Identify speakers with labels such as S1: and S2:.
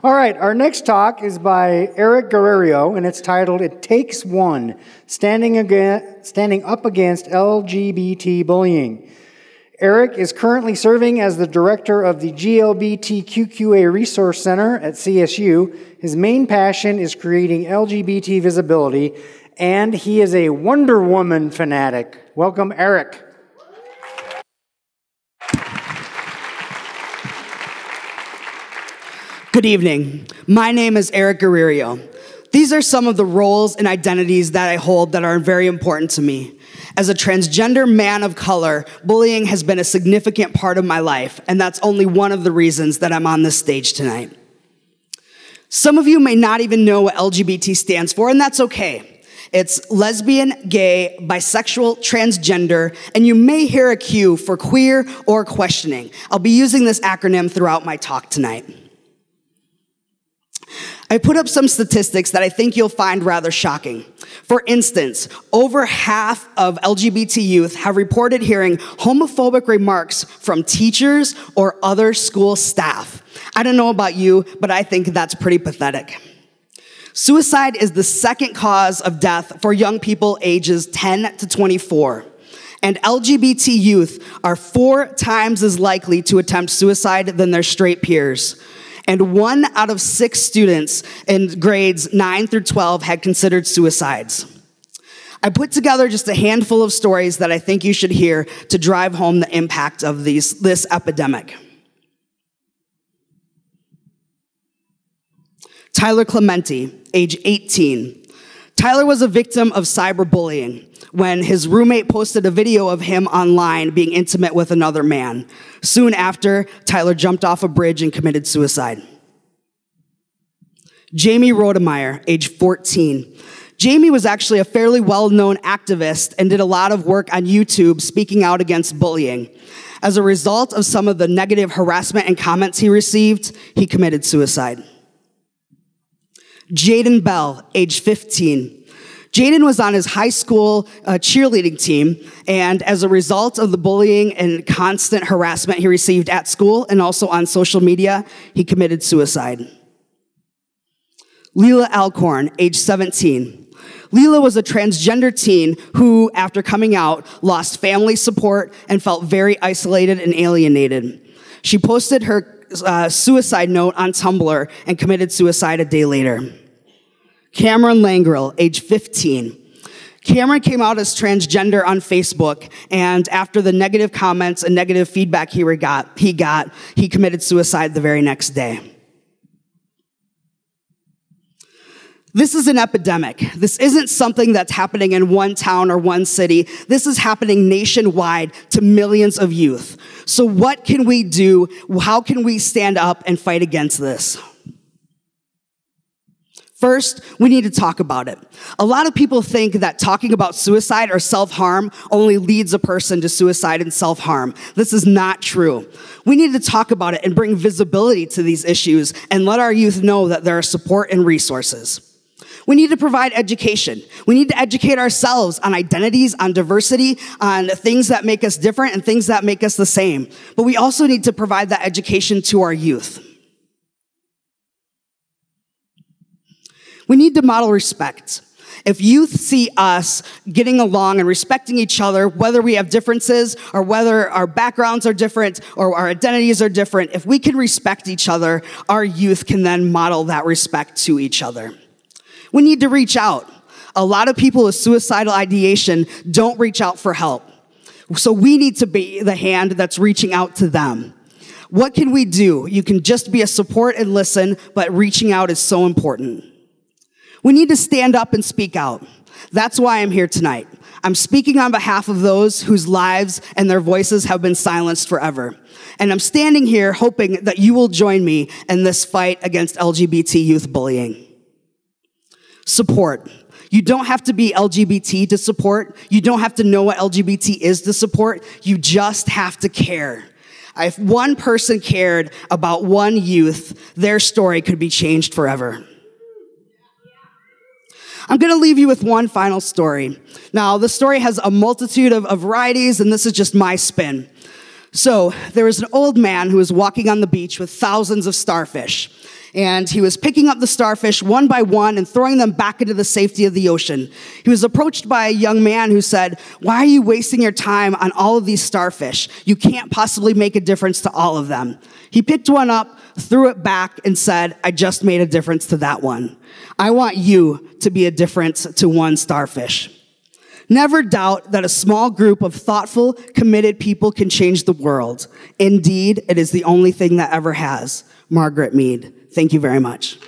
S1: All right, our next talk is by Aaric Guerriero, and it's titled, It Takes One, Standing Up Against LGBT Bullying. Aaric is currently serving as the director of the GLBTQQA Resource Center at CSU. His main passion is creating LGBT visibility, and he is a Wonder Woman fanatic. Welcome, Aaric.
S2: Good evening. My name is Aaric Guerriero. These are some of the roles and identities that I hold that are very important to me. As a transgender man of color, bullying has been a significant part of my life, and that's only one of the reasons that I'm on this stage tonight. Some of you may not even know what LGBT stands for, and that's okay. It's lesbian, gay, bisexual, transgender, and you may hear a Q for queer or questioning. I'll be using this acronym throughout my talk tonight. I put up some statistics that I think you'll find rather shocking. For instance, over half of LGBT youth have reported hearing homophobic remarks from teachers or other school staff. I don't know about you, but I think that's pretty pathetic. Suicide is the second cause of death for young people ages 10 to 24. And LGBT youth are 4 times as likely to attempt suicide than their straight peers. And 1 out of 6 students in grades 9 through 12 had considered suicides. I put together just a handful of stories that I think you should hear to drive home the impact of this epidemic. Tyler Clementi, age 18. Tyler was a victim of cyberbullying when his roommate posted a video of him online being intimate with another man. Soon after, Tyler jumped off a bridge and committed suicide. Jamie Rodemeyer, age 14. Jamie was actually a fairly well-known activist and did a lot of work on YouTube speaking out against bullying. As a result of some of the negative harassment and comments he received, he committed suicide. Jaden Bell, age 15. Jaden was on his high school cheerleading team, and as a result of the bullying and constant harassment he received at school and also on social media, he committed suicide. Leela Alcorn, age 17. Leela was a transgender teen who, after coming out, lost family support and felt very isolated and alienated. She posted her suicide note on Tumblr and committed suicide a day later. Cameron Langrel, age 15. Cameron came out as transgender on Facebook, and after the negative comments and negative feedback he committed suicide the very next day. This is an epidemic. This isn't something that's happening in one town or one city. This is happening nationwide to millions of youth. So what can we do? How can we stand up and fight against this? First, we need to talk about it. A lot of people think that talking about suicide or self-harm only leads a person to suicide and self-harm. This is not true. We need to talk about it and bring visibility to these issues and let our youth know that there are support and resources. We need to provide education. We need to educate ourselves on identities, on diversity, on things that make us different and things that make us the same. But we also need to provide that education to our youth. We need to model respect. If youth see us getting along and respecting each other, whether we have differences or whether our backgrounds are different or our identities are different, if we can respect each other, our youth can then model that respect to each other. We need to reach out. A lot of people with suicidal ideation don't reach out for help. So we need to be the hand that's reaching out to them. What can we do? You can just be a support and listen, but reaching out is so important. We need to stand up and speak out. That's why I'm here tonight. I'm speaking on behalf of those whose lives and their voices have been silenced forever. And I'm standing here hoping that you will join me in this fight against LGBT youth bullying. Support. You don't have to be LGBT to support. You don't have to know what LGBT is to support. You just have to care. If one person cared about one youth, their story could be changed forever. I'm going to leave you with one final story. Now, the story has a multitude of varieties, and this is just my spin. So there was an old man who was walking on the beach with thousands of starfish. And he was picking up the starfish one by one and throwing them back into the safety of the ocean. He was approached by a young man who said, "Why are you wasting your time on all of these starfish? You can't possibly make a difference to all of them." He picked one up, threw it back, and said, "I just made a difference to that one. I want you to be a difference to one starfish." Never doubt that a small group of thoughtful, committed people can change the world. Indeed, it is the only thing that ever has. Margaret Mead. Thank you very much.